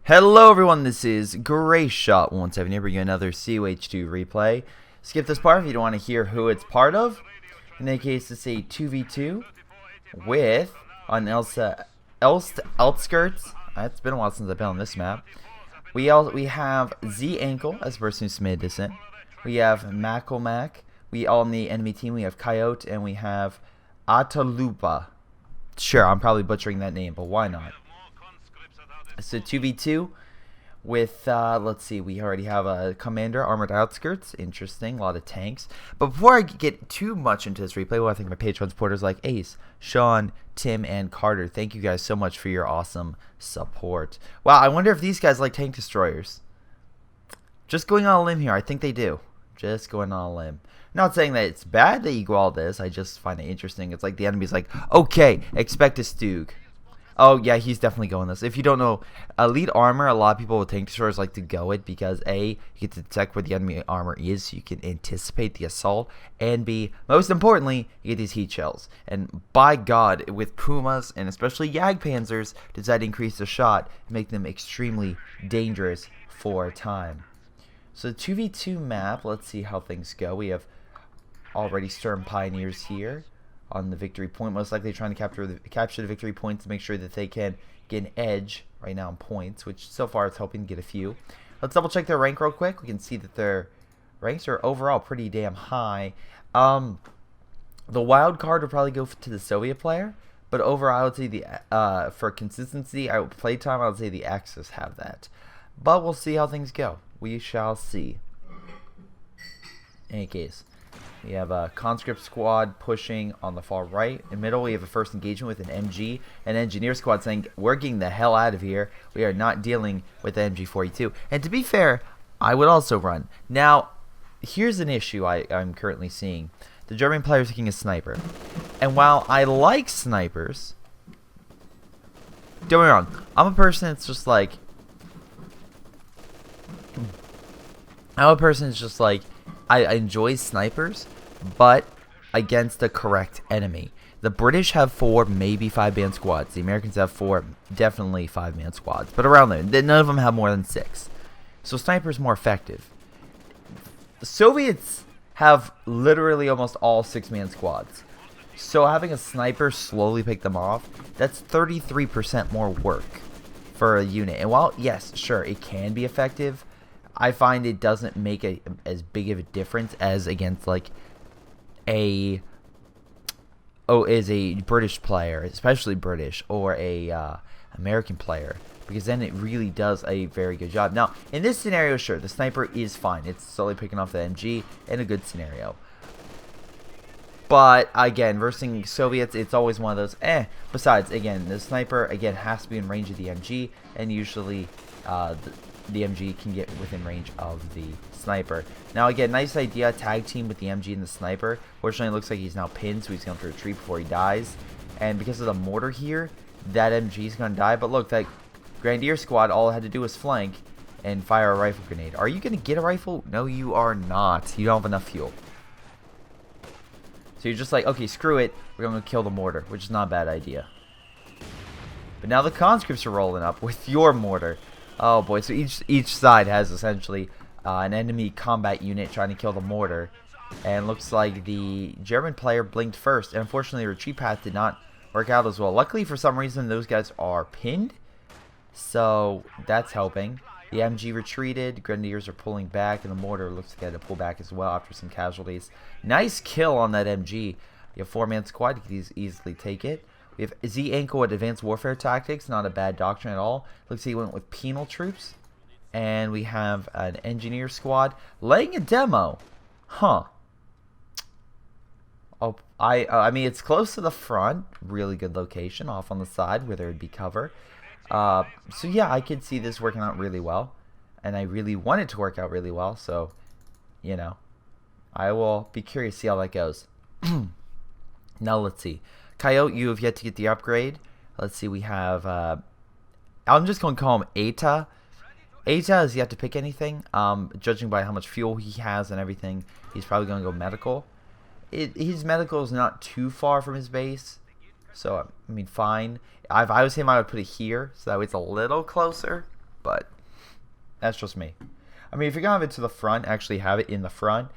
Hello everyone, this is Greyshot17 here, bringing you another COH2 replay. Skip this part if you don't want to hear who it's part of. In that case, it's a 2v2 with, on outskirts. It's been a while since I've been on this map. We have Z Ankle as the person who submitted this in. We have Mac. We all on the enemy team, we have Coyote, and we have Atalupa. Sure, I'm probably butchering that name, but why not? So 2v2 with, let's see, we already have a commander, armored outskirts. Interesting, a lot of tanks. But before I get too much into this replay, well, I think my Patreon supporters like Ace, Sean, Tim, and Carter. Thank you guys so much for your awesome support. Wow, I wonder if these guys like tank destroyers. Just going on a limb here, I think they do. Just going on a limb. Not saying that it's bad that you go all this, I just find it interesting. It's like the enemy's like, okay, expect a Stug. Oh, yeah, he's definitely going this. If you don't know, elite armor, a lot of people with tank destroyers like to go it because A, you get to detect where the enemy armor is so you can anticipate the assault, and B, most importantly, you get these heat shells. And by God, with Pumas and especially Jagdpanzers, does that increase the shot and make them extremely dangerous for a time. So 2v2 map, let's see how things go. We have already Sturm Pioneers here on the victory point, most likely trying to capture the victory points to make sure that they can get an edge right now in points, which so far it's hoping to get a few. Let's double check their rank real quick. We can see that their ranks are overall pretty damn high. The wild card would probably go to the Soviet player, but overall I would say for consistency, playtime, I would say the Axis have that. But we'll see how things go. We shall see. In any case, we have a conscript squad pushing on the far right. In the middle, we have a first engagement with an MG. An engineer squad saying, we're getting the hell out of here. We are not dealing with the MG42. And to be fair, I would also run. Now, here's an issue I'm currently seeing. The German player is taking a sniper. And while I like snipers, don't get me wrong, I'm a person that's just like, I enjoy snipers, but against the correct enemy. The British have 4, maybe 5-man squads. The Americans have 4, definitely 5-man squads. But around there, none of them have more than 6. So sniper's more effective. The Soviets have literally almost all 6-man squads. So having a sniper slowly pick them off, that's 33% more work for a unit. And while, yes, sure, it can be effective, I find it doesn't make as big of a difference as against like a British player, especially British, or a American player, because then it really does a very good job. Now, in this scenario, sure, the sniper is fine. It's slowly picking off the MG in a good scenario. But again, versus Soviets, it's always one of those Besides, again, the sniper again has to be in range of the MG, and usually the MG can get within range of the sniper. Now again, nice idea, tag team with the MG and the sniper. Fortunately, it looks like he's now pinned, so he's going to retreat before he dies. And because of the mortar here, that MG is going to die. But look, that Grenadier squad, all it had to do was flank and fire a rifle grenade. Are you going to get a rifle? No, you are not. You don't have enough fuel. So you're just like, okay, screw it. We're going to kill the mortar, which is not a bad idea. But now the conscripts are rolling up with your mortar. Oh boy, so each side has essentially an enemy combat unit trying to kill the mortar. And looks like the German player blinked first. And unfortunately, the retreat path did not work out as well. Luckily, for some reason, those guys are pinned. So that's helping. The MG retreated. Grenadiers are pulling back. And the mortar looks like they had to pull back as well after some casualties. Nice kill on that MG. You have 4-man squad. You can easily take it. We have Z Ankle with Advanced Warfare Tactics, not a bad doctrine at all. Looks like he went with penal troops. And we have an engineer squad laying a demo. Huh. Oh, I mean, it's close to the front. Really good location, off on the side where there would be cover. So yeah, I could see this working out really well. And I really want it to work out really well. So, you know, I will be curious to see how that goes. Now let's see. Coyote, you have yet to get the upgrade. Let's see, we have, I'm just going to call him Eta. Eta has yet to pick anything. Judging by how much fuel he has and everything, he's probably going to go medical. His medical is not too far from his base. So, I mean, fine. If I was him, I would put it here. So that way it's a little closer. but that's just me. I mean, if you're going to have it to the front, actually have it in the front.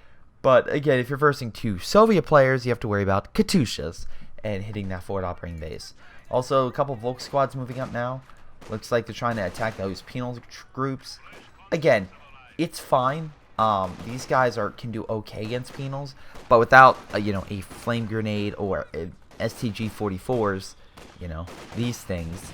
But again, if you're versing 2 Soviet players, you have to worry about Katyushas and hitting that forward operating base. Also, a couple of Volk squads moving up now. Looks like they're trying to attack those penal groups. Again, it's fine. These guys can do okay against penals, but without a flame grenade or STG-44s, these things,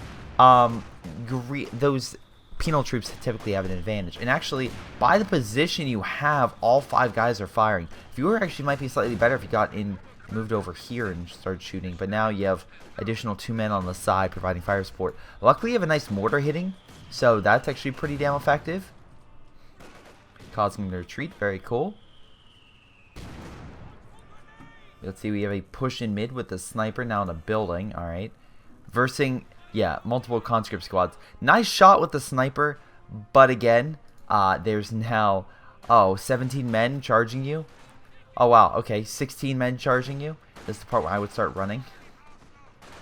those penal troops typically have an advantage. And actually, by the position you have, all 5 guys are firing. Viewer actually might be slightly better if you moved over here and started shooting, but now you have additional 2 men on the side providing fire support. Luckily, you have a nice mortar hitting, so that's actually pretty damn effective. Causing them to retreat, very cool. Let's see, we have a push in mid with the sniper now in a building. Alright. Versing, yeah, multiple conscript squads. Nice shot with the sniper, but again, there's now, 17 men charging you. Oh wow, okay, 16 men charging you. This is the part where I would start running.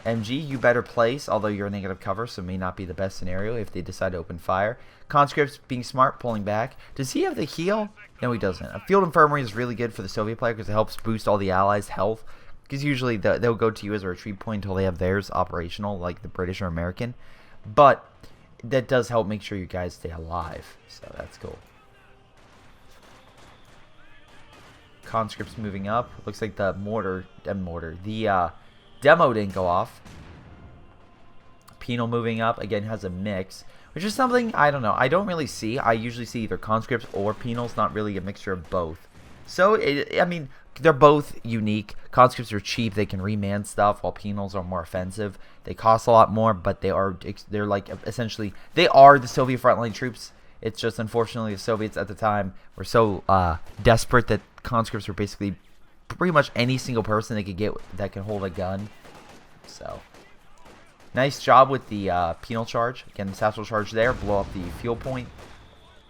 MG, you better place, although you're a negative cover, so it may not be the best scenario if they decide to open fire. Conscripts being smart, pulling back. Does he have the heal? No, he doesn't. A field infirmary is really good for the Soviet player because it helps boost all the allies' health. Because usually they'll go to you as a retreat point until they have theirs operational, like the British or American. But that does help make sure you guys stay alive, so that's cool. Conscripts moving up. Looks like the demo didn't go off. Penal moving up. Again, has a mix. Which is something, I don't know. I don't really see. I usually see either conscripts or penals. Not really a mixture of both. So, I mean, they're both unique. Conscripts are cheap. They can reman stuff, while penals are more offensive. They cost a lot more, but they're like, essentially, they are the Soviet frontline troops. It's just, unfortunately, the Soviets at the time were so desperate that conscripts were basically pretty much any single person they could get that can hold a gun. So, nice job with the penal charge. Again, the satchel charge there, blow up the fuel point,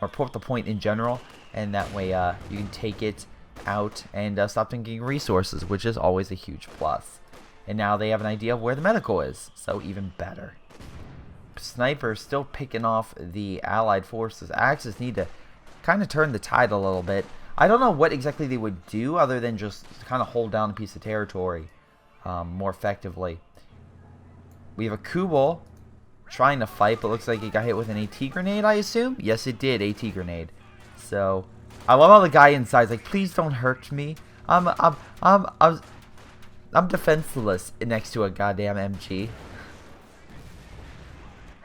or pull up the point in general, and that way you can take it out and stop them getting resources, which is always a huge plus. And now they have an idea of where the medical is, so even better. Sniper still picking off the allied forces. Axis need to kind of turn the tide a little bit. I don't know what exactly they would do other than just kind of hold down a piece of territory more effectively. We have a Kubel trying to fight, but looks like it got hit with an AT grenade, I assume? Yes, it did, AT grenade. So, I love how the guy inside is like, please don't hurt me. I'm defenseless next to a goddamn MG.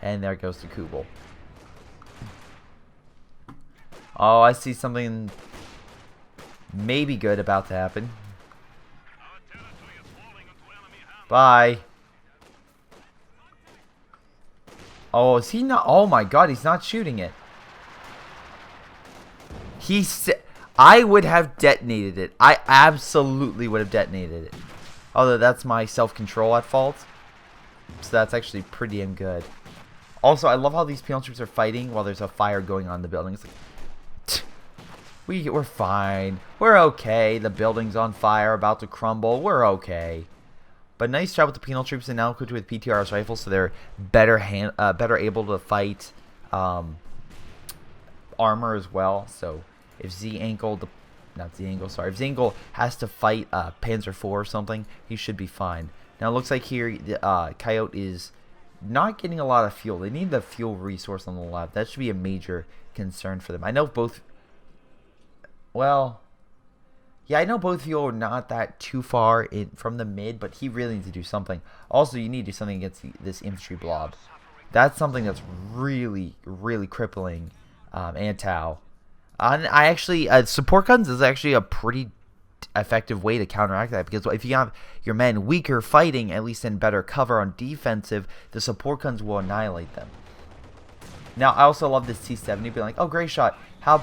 And there goes the Kubel. Oh, I see something maybe good about to happen. Bye. Oh, is he not? Oh my god, he's not shooting it. I would have detonated it. I absolutely would have detonated it. Although that's my self-control at fault. So that's actually pretty damn good. Also, I love how these penal troops are fighting while there's a fire going on in the building. It's like, we're fine. We're okay. The building's on fire, about to crumble. We're okay. But nice job with the penal troops, and now equipped with PTRS rifles, so they're better able to fight armor as well. So if Z-Ankle has to fight Panzer IV or something, he should be fine. Now it looks like here Coyote is not getting a lot of fuel. They need the fuel resource on the left. That should be a major concern for them. I know both. Well, yeah, I know both of you are not that too far from the mid, but he really needs to do something. Also, you need to do something against this infantry blob. That's something that's really, really crippling Antow. And I actually, support guns is actually a pretty effective way to counteract that, because if you have your men weaker fighting, at least in better cover on defensive, the support guns will annihilate them. Now, I also love this T-70 being like, oh, Greyshot, how,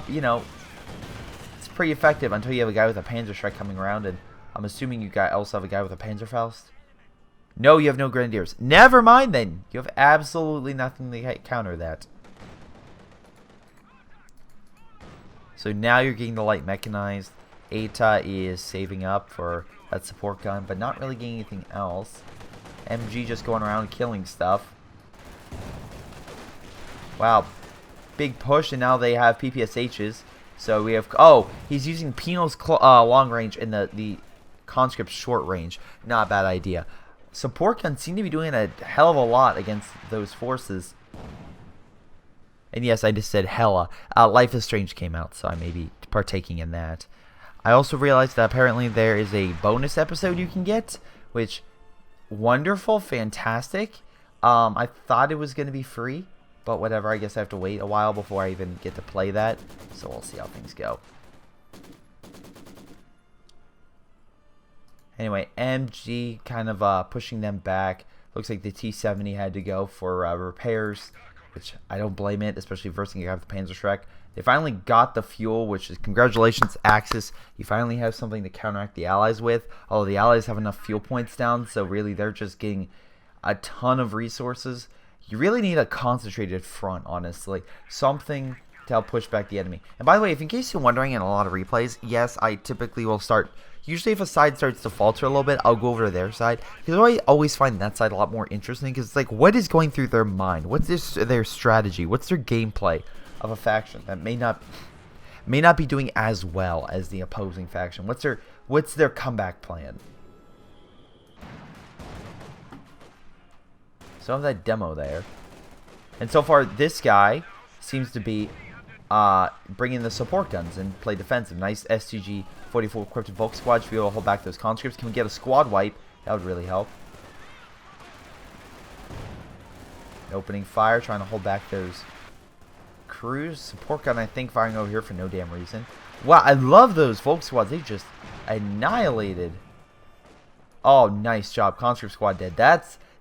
it's pretty effective until you have a guy with a Panzerschreck coming around, and I'm assuming you also have a guy with a Panzerfaust. No, you have no Grenadiers. Never mind then. You have absolutely nothing to counter that. So now you're getting the light mechanized. Eta is saving up for that support gun, but not really getting anything else. MG just going around killing stuff. Wow. big push, and now they have PPSHs. So we have, oh, he's using Penal's long range and the conscript's short range. Not a bad idea. Support guns seem to be doing a hell of a lot against those forces. And yes, I just said hella. Life is Strange came out, so I may be partaking in that. I also realized that apparently there is a bonus episode you can get, which, wonderful, fantastic. I thought it was going to be free, but whatever. I guess I have to wait a while before I even get to play that, so we'll see how things go. Anyway, MG kind of pushing them back. Looks like the T-70 had to go for repairs, which I don't blame it, especially versus you have the Panzerschreck. They finally got the fuel, which is congratulations, Axis. You finally have something to counteract the Allies with. Although the Allies have enough fuel points down, so really they're just getting a ton of resources. You really need a concentrated front, honestly. Something to help push back the enemy. And by the way, if in case you're wondering in a lot of replays, yes, I typically will start... Usually if a side starts to falter a little bit, I'll go over to their side. Because I always find that side a lot more interesting. Because it's like, what is going through their mind? What's their strategy? What's their gameplay of a faction that may not be doing as well as the opposing faction? What's their comeback plan? So I have that demo there. And so far, this guy seems to be bringing the support guns and play defensive. Nice STG-44 equipped Volk squad to be able to hold back those conscripts. Can we get a squad wipe? That would really help. Opening fire, trying to hold back those crews. Support gun, I think, firing over here for no damn reason. Wow, I love those Volk squads. They just annihilated. Oh, nice job. Conscript squad dead.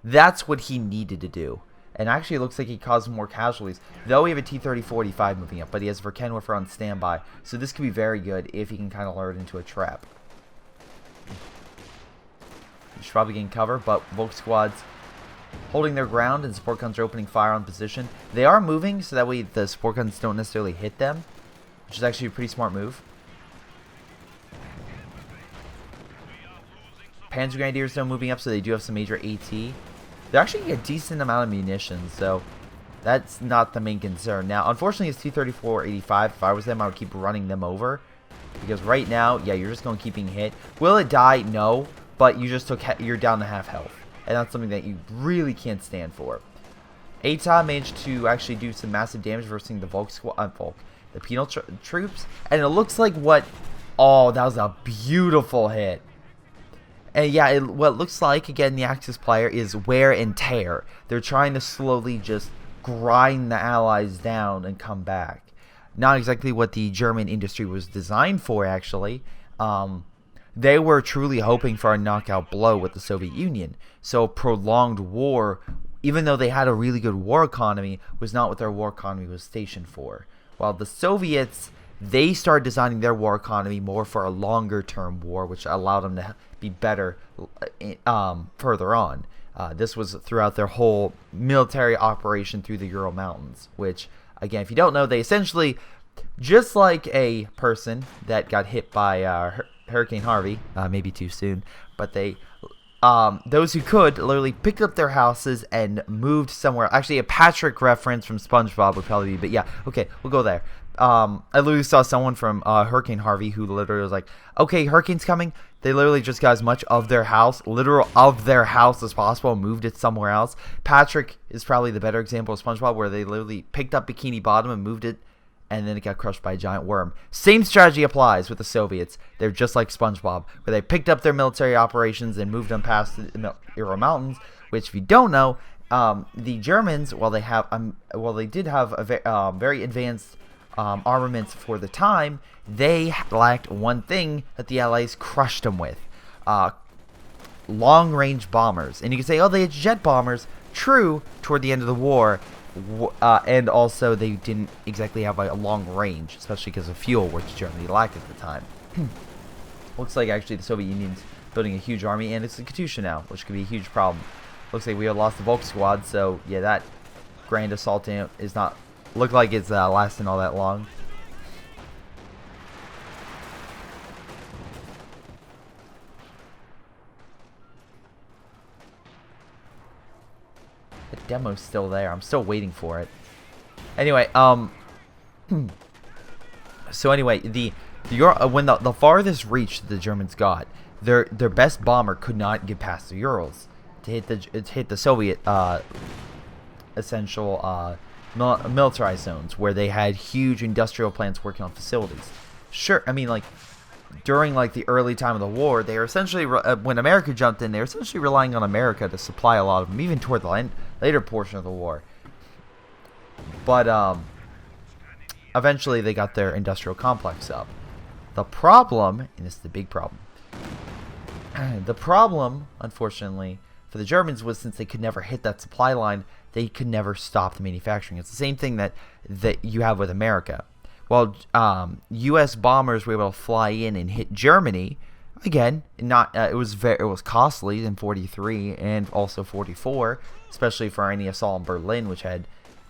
That's what he needed to do. And actually, it looks like he caused more casualties. Though we have a T-30-45 moving up, but he has Verkenwerfer on standby. So this could be very good if he can kind of lure it into a trap. He's probably getting cover, but Volk squads holding their ground, and support guns are opening fire on position. They are moving, so that way the support guns don't necessarily hit them, which is actually a pretty smart move. Panzer Grenadiers though moving up, so they do have some major AT. They're actually getting a decent amount of munitions, so that's not the main concern. Now, unfortunately, it's T-34-85. If I was them, I would keep running them over. Because right now, yeah, you're just going to keep being hit. Will it die? No. But you're down to half health. And that's something that you really can't stand for. ATA managed to actually do some massive damage versus the penal troops. And it looks like oh, that was a beautiful hit. And yeah, what it looks like, again, the Axis player is wear and tear. They're trying to slowly just grind the Allies down and come back. Not exactly what the German industry was designed for, actually. They were truly hoping for a knockout blow with the Soviet Union. So prolonged war, even though they had a really good war economy, was not what their war economy was stationed for. While the Soviets, they started designing their war economy more for a longer term war, which allowed them to be better further on. This was throughout their whole military operation through the Ural Mountains, which, again, if you don't know, they essentially, just like a person that got hit by Hurricane Harvey, maybe too soon, but they, those who could, literally picked up their houses and moved somewhere. Actually, a Patrick reference from SpongeBob would probably be, but yeah, okay, we'll go there. I literally saw someone from Hurricane Harvey who literally was like, okay, hurricane's coming. They literally just got as much of their house, literal of their house as possible, and moved it somewhere else. Patrick is probably the better example of SpongeBob, where they literally picked up Bikini Bottom and moved it, and then it got crushed by a giant worm. Same strategy applies with the Soviets. They're just like SpongeBob, where they picked up their military operations and moved them past the Ural Mountains, which, if you don't know, the Germans, while they did have a very advanced armaments for the time, they lacked one thing that the Allies crushed them with: long-range bombers. And you can say, oh, they had jet bombers. True, toward the end of the war, and also they didn't exactly have a long range, especially because of fuel, which Germany lacked at the time. Looks like actually the Soviet Union's building a huge army, and it's a Katyusha now, which could be a huge problem. Looks like we have lost the Volk squad, so yeah, that grand assault is not look like it's lasting all that long. The demo's still there. I'm still waiting for it. Anyway, So anyway, when the farthest reach the Germans got, their best bomber could not get past the Urals to hit the Soviet essential militarized zones where they had huge industrial plants working on facilities. Sure, I mean, like, during like the early time of the war, they were essentially when America jumped in, they were essentially relying on America to supply a lot of them, even toward the later portion of the war. But eventually they got their industrial complex up. The problem, and this is the big problem, the problem, unfortunately, for the Germans was since they could never hit that supply line, they could never stop the manufacturing. It's the same thing that you have with America. While U.S. bombers were able to fly in and hit Germany, again, it was costly in '43 and also '44, especially for any assault on Berlin, which had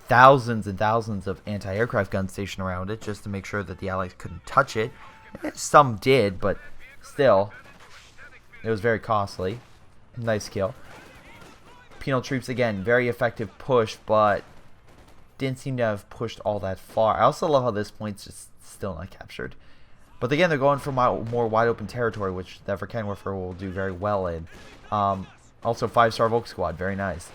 thousands and thousands of anti-aircraft guns stationed around it just to make sure that the Allies couldn't touch it. Some did, but still, it was very costly. Nice kill. Penal troops, again, very effective push, but didn't seem to have pushed all that far. I also love how this point's just still not captured. But again, they're going for more wide open territory, which the Verkenwerfer will do very well in. Also, 5-star Volk Squad, very nice.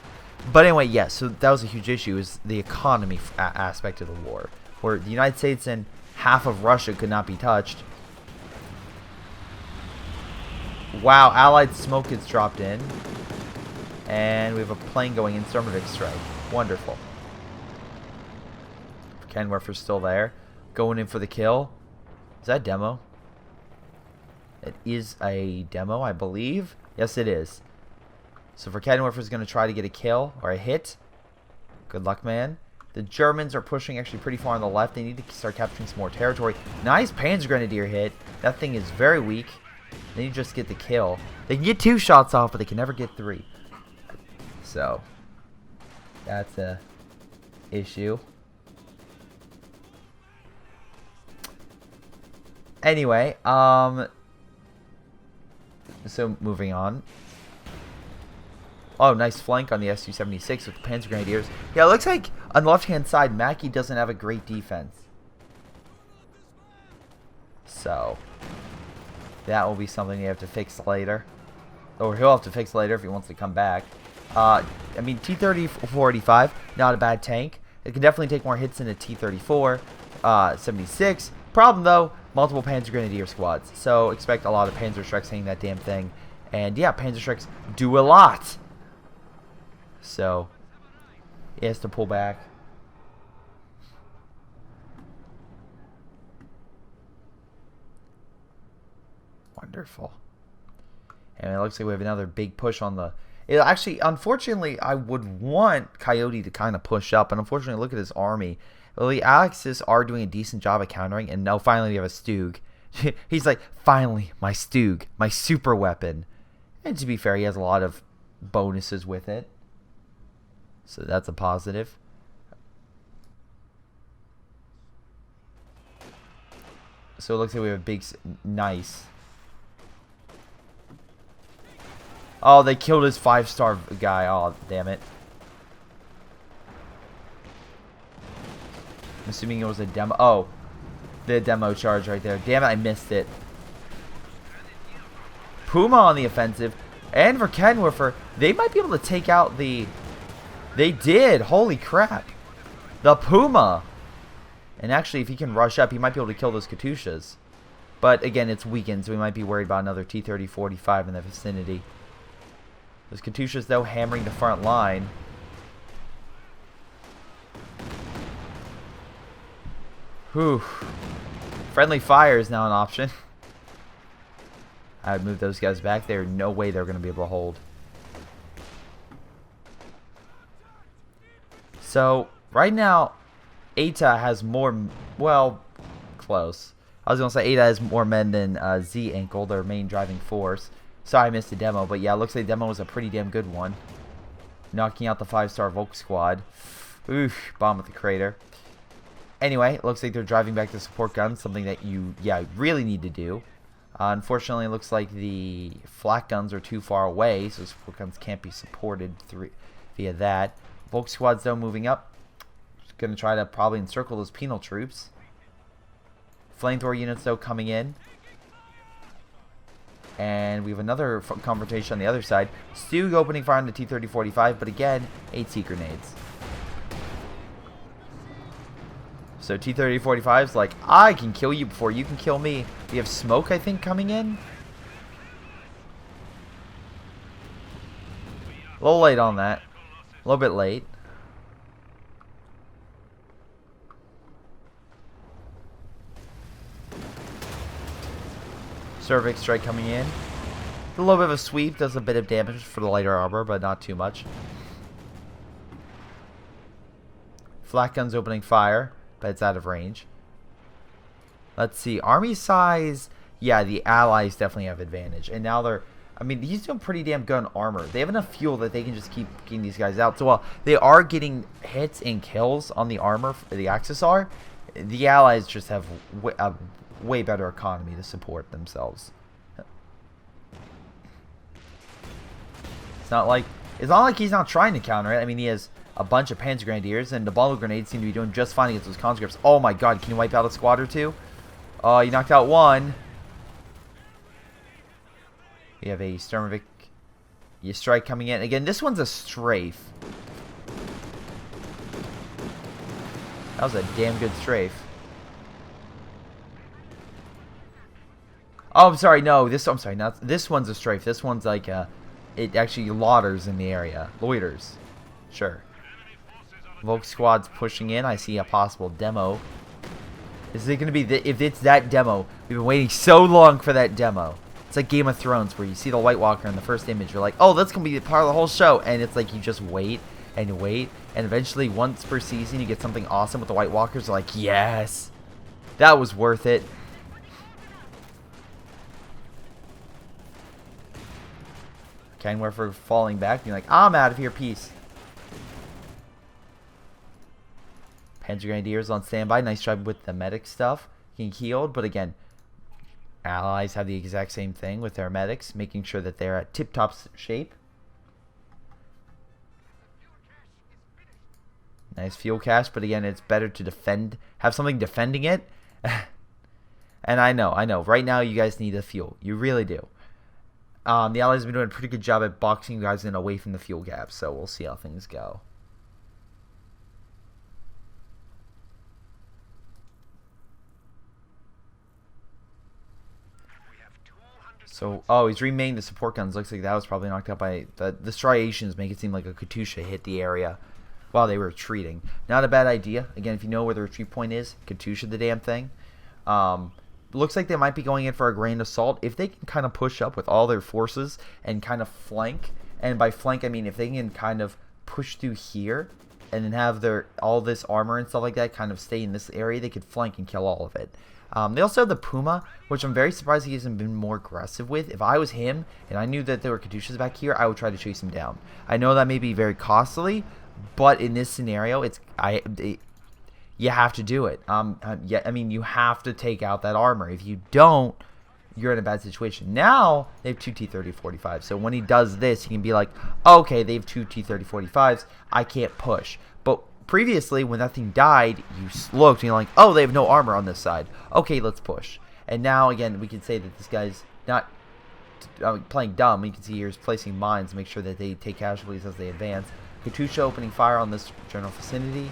But anyway, yes, so that was a huge issue, is the economy aspect of the war, where the United States and half of Russia could not be touched. Wow, Allied smoke gets dropped in. And we have a plane going in, Stormovik strike. Wonderful. Verkenwerfer's still there. Going in for the kill. Is that a demo? It is a demo, I believe. Yes, it is. So Verkenwerfer's going to try to get a kill or a hit. Good luck, man. The Germans are pushing actually pretty far on the left. They need to start capturing some more territory. Nice Panzer Grenadier hit. That thing is very weak. They need to just get the kill. They can get 2 shots off, but they can never get 3. So, that's a issue. Anyway, so moving on. Oh, nice flank on the Su-76 with the Panzer Grenadiers. Yeah, it looks like on the left-hand side, Mackey doesn't have a great defense. So, that will be something you have to fix later. Or he'll have to fix later if he wants to come back. I mean, T-34-85, not a bad tank. It can definitely take more hits than a T-34, 76. Problem, though, multiple Panzer Grenadier squads. So, expect a lot of Panzer Shreks hitting that damn thing. And, yeah, Panzer Shreks do a lot. So, he has to pull back. Wonderful. And it looks like we have another big push on the... Actually, unfortunately, I would want Coyote to kind of push up. And unfortunately, look at his army. Well, the Axis are doing a decent job of countering. And now finally we have a Stug. He's like, finally, my Stug. My super weapon. And to be fair, he has a lot of bonuses with it. So that's a positive. So it looks like we have a big... Nice. Oh, they killed his 5-star guy. Oh, damn it. I'm assuming it was a demo. Oh, the demo charge right there. Damn it, I missed it. Puma on the offensive. And Verkenwerfer, they might be able to take out the... They did. Holy crap. The Puma. And actually, if he can rush up, he might be able to kill those Katyushas. But again, it's weakened, so we might be worried about another T-30-45 in the vicinity. Those Katyushas, though, hammering the front line. Whew. Friendly fire is now an option. I would move those guys back. There's no way they're going to be able to hold. So, right now, ETA has more... Well, close. I was going to say ETA has more men than Z Ankle, their main driving force. Sorry, I missed the demo, but yeah, it looks like the demo was a pretty damn good one. Knocking out the 5-star Volk squad. Oof, bomb at the crater. Anyway, it looks like they're driving back the support guns, something that you, really need to do. Unfortunately, it looks like the flak guns are too far away, so support guns can't be supported via that. Volk squad's, though, moving up. Gonna try to probably encircle those penal troops. Flamethrower units though coming in. And we have another confrontation on the other side. Stug opening fire on the T-30-45, but again, AT grenades. So T-30-45's like, I can kill you before you can kill me. We have smoke, I think, coming in. A little late on that. A little bit late. Cervix strike coming in. A little bit of a sweep, does a bit of damage for the lighter armor, but not too much. Flak guns opening fire, but it's out of range. Let's see, army size. Yeah, the allies definitely have advantage, and now they're. I mean, he's doing pretty damn good on armor. They have enough fuel that they can just keep getting these guys out. So while they are getting hits and kills on the armor, the Axis are, the allies just have a way better economy to support themselves. It's not like he's not trying to counter it. I mean, he has a bunch of Panzer Grenadiers, and the bottle grenades seem to be doing just fine against those conscripts. Oh my god, can you wipe out a squad or two? Oh, you knocked out one. We have a Sturmovik strike coming in. Again, this one's a strafe. That was a damn good strafe. Oh, I'm sorry. No, I'm sorry. Not this one's a strafe. This one's like it actually loiters in the area. Loiters. Sure. Volk squad's pushing in. I see a possible demo. Is it going to be if it's that demo? We've been waiting so long for that demo. It's like Game of Thrones where you see the White Walker in the first image. You're like, oh, that's going to be part of the whole show. And it's like you just wait and wait. And eventually, once per season, you get something awesome with the White Walkers. You're like, yes. That was worth it. Kenwerfer falling back. You're like, I'm out of here. Peace. Panzer Grenadiers on standby. Nice job with the medic stuff. Getting healed. But again, allies have the exact same thing with their medics, making sure that they're at tip-top shape. Nice fuel cache, but again, it's better to defend, have something defending it. And I know. Right now, you guys need the fuel. You really do. The allies have been doing a pretty good job at boxing you guys in away from the fuel gap, so we'll see how things go. So, oh, he's remaining the support guns. Looks like that was probably knocked out by the striations. Make it seem like a Katusha hit the area while they were retreating. Not a bad idea. Again, if you know where the retreat point is, Katusha the damn thing. Looks like they might be going in for a grand assault. If they can kind of push up with all their forces and kind of flank, and by flank I mean if they can kind of push through here and then have all this armor and stuff like that kind of stay in this area, they could flank and kill all of it. They also have the Puma, which I'm very surprised he hasn't been more aggressive with. If I was him and I knew that there were Katyushas back here, I would try to chase him down. I know that may be very costly, but in this scenario, you have to do it. Yeah, I mean, you have to take out that armor. If you don't, you're in a bad situation. Now, they have two T-30-45. So when he does this, he can be like, okay, they have two T-30-45s. I can't push. But previously, when that thing died, you looked and you're like, oh, they have no armor on this side. Okay, let's push. And now, again, we can say that this guy's not playing dumb. You can see here he's placing mines to make sure that they take casualties as they advance. Katusha opening fire on this general vicinity.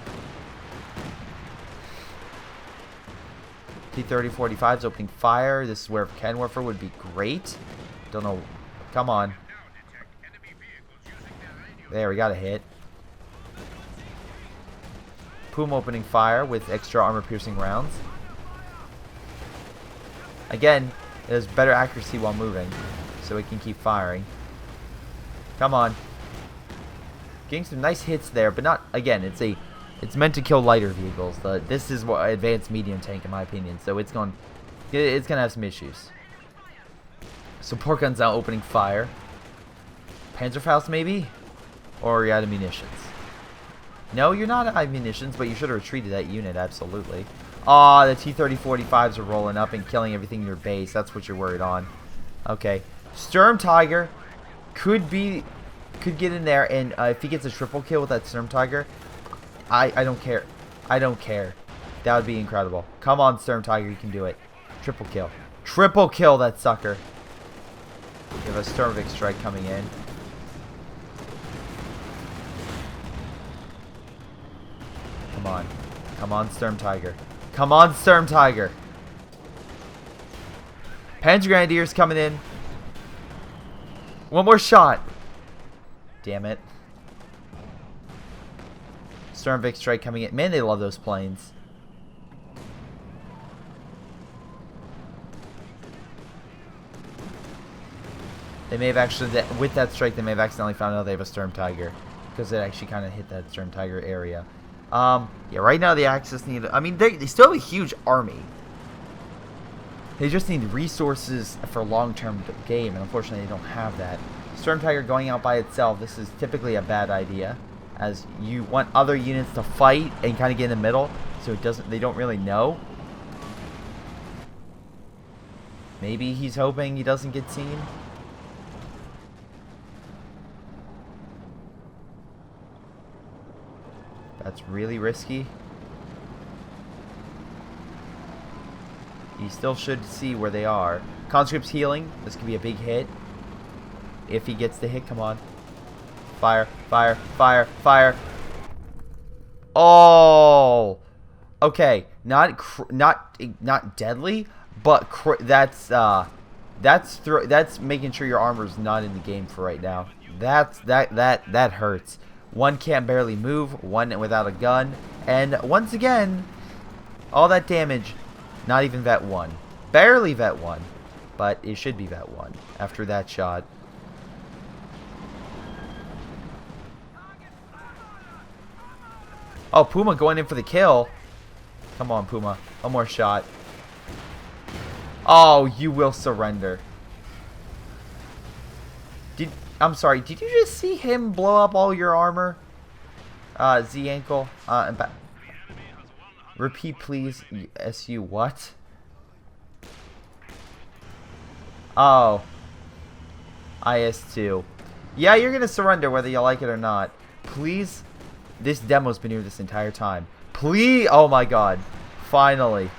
T-30-45's opening fire. This is where Kenwerfer would be great. Don't know. Come on. There, we got a hit. Puma opening fire with extra armor-piercing rounds. Again, it has better accuracy while moving, so it can keep firing. Come on. Getting some nice hits there, but not, again, it's meant to kill lighter vehicles. This is what advanced medium tank, in my opinion. So it's gonna have some issues. Support guns now opening fire. Panzerfaust maybe, or you're out of munitions. No, you're not out of munitions, but you should have retreated that unit. Absolutely. Ah, the T-30-45s are rolling up and killing everything in your base. That's what you're worried on. Okay, Sturm Tiger could get in there, and if he gets a triple kill with that Sturm Tiger. I don't care. I don't care. That would be incredible. Come on, Storm Tiger, you can do it. Triple kill. Triple kill that sucker. We have a Stormvic strike coming in. Come on. Come on, Storm Tiger. Come on, Storm Tiger. Grenadiers coming in. One more shot. Damn it. Stormvic strike coming in. Man, they love those planes. They may have actually, with that strike, they may have accidentally found out they have a Storm Tiger. Because it actually kind of hit that Storm Tiger area. Yeah, right now the Axis need, I mean, they still have a huge army. They just need resources for long-term game, and unfortunately they don't have that. Storm Tiger going out by itself, this is typically a bad idea, as you want other units to fight and kind of get in the middle, so they don't really know. Maybe he's hoping he doesn't get seen. That's really risky. He still should see where they are. Conscript's healing. This could be a big hit. If he gets the hit, come on. Fire, fire, fire, fire. Oh! Okay, not deadly, but that's making sure your armor's not in the game for right now. That hurts. One can't barely move, one without a gun, and once again, all that damage, not even Vet 1. Barely Vet 1, but it should be Vet 1 after that shot. Oh, Puma going in for the kill. Come on, Puma. One more shot. Oh, you will surrender. I'm sorry, did you just see him blow up all your armor? Z ankle. Repeat, please. SU what? Oh. IS-2. Yeah, you're gonna surrender whether you like it or not. Please. This demo's been here this entire time. Please. Oh my god. Finally.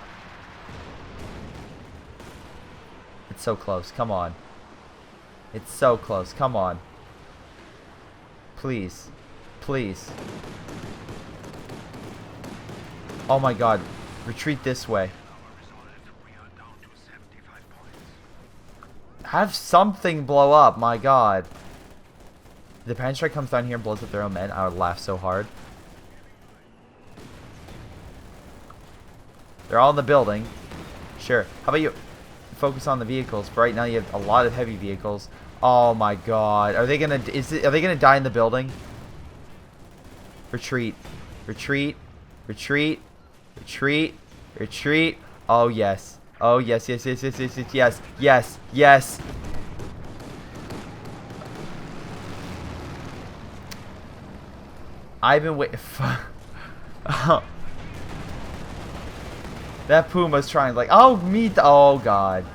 It's so close. Come on. It's so close. Come on. Please. Please. Oh my god. Retreat this way. Have something blow up. My god. If the Pan Strike comes down here and blows up their own men, I would laugh so hard. They're all in the building. Sure. How about you focus on the vehicles? Right now you have a lot of heavy vehicles. Oh my god. Are they gonna die in the building? Retreat. Retreat. Retreat. Retreat. Retreat. Oh yes. Oh yes, yes, yes, yes, yes, yes, yes, yes, yes. I've been waiting. That Puma's trying like, oh me, oh god.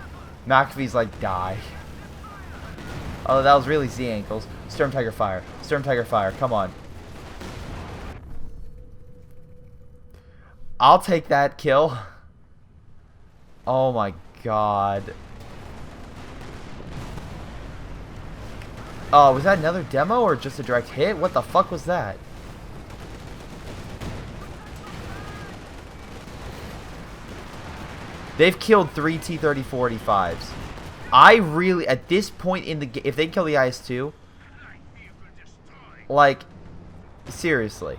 McAfee's like, die. Oh, that was really Z ankles. Storm Tiger fire. Storm Tiger fire. Come on. I'll take that kill. Oh my god. Oh, was that another demo or just a direct hit? What the fuck was that? They've killed 3 T-34-45s. I really, at this point in the game, if they kill the IS-2, like, seriously.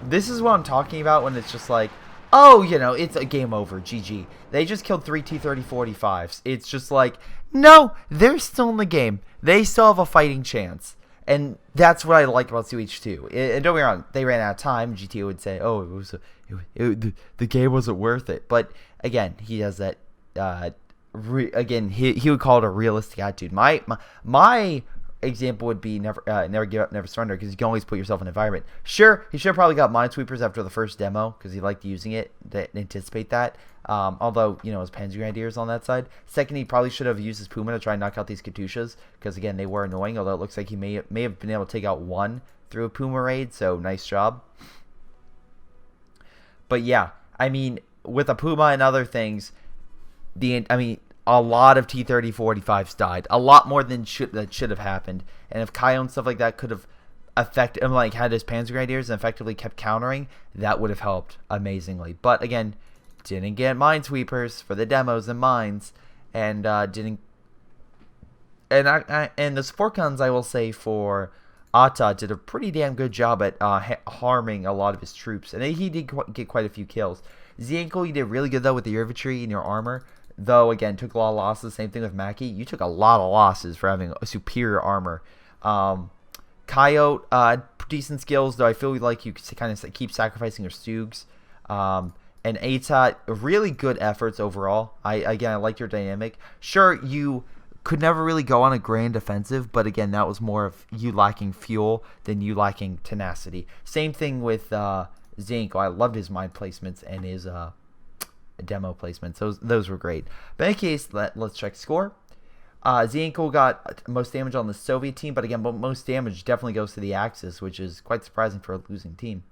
This is what I'm talking about when it's just like, oh, you know, it's a game over, GG. They just killed 3 T-34-45s. It's just like, no, they're still in the game. They still have a fighting chance. And that's what I like about CH2. And don't get me wrong, they ran out of time. GTA would say, oh, the game wasn't worth it. But again, he has that, again, he would call it a realistic attitude. My example would be never give up, never surrender, because you can always put yourself in an environment. Sure, he should have probably got Minesweepers after the first demo because he liked using it to anticipate that. Although, you know, his Panzer Grenadiers on that side. Second, he probably should have used his Puma to try and knock out these Katyushas because, again, they were annoying, although it looks like he may have been able to take out one through a Puma raid, so nice job. But yeah, I mean, with a Puma and other things, a lot of T-30-45s died. A lot more than should have happened. And if Kaio and stuff like that could have affected him, like had his Panzer Grenadiers and effectively kept countering, that would have helped amazingly. But again, didn't get Minesweepers for the demos and mines, and didn't. And the support guns, I will say, for Atta did a pretty damn good job at harming a lot of his troops, and he did get quite a few kills. Zienko, you did really good though with the infantry and your armor, though again took a lot of losses. Same thing with Mackie, you took a lot of losses for having a superior armor. Coyote, decent skills, though I feel like you kind of keep sacrificing your Stugs. And Ata, really good efforts overall. I like your dynamic. Sure, you could never really go on a grand offensive, but again, that was more of you lacking fuel than you lacking tenacity. Same thing with Zienko. I loved his mine placements and his demo placements. Those were great. But in any case, let's check score. Zienko got most damage on the Soviet team, but again, most damage definitely goes to the Axis, which is quite surprising for a losing team.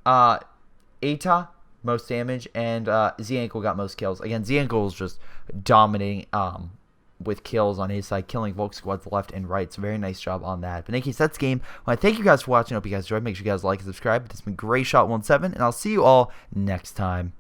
Ata, most damage, and Zienko got most kills. Again, Zienko was just dominating with kills on his side, killing Volk squads left and right. So very nice job on that. But in any case, that's game. Well, thank you guys for watching. I hope you guys enjoyed. Make sure you guys like and subscribe. This has been Greyshot17, and I'll see you all next time.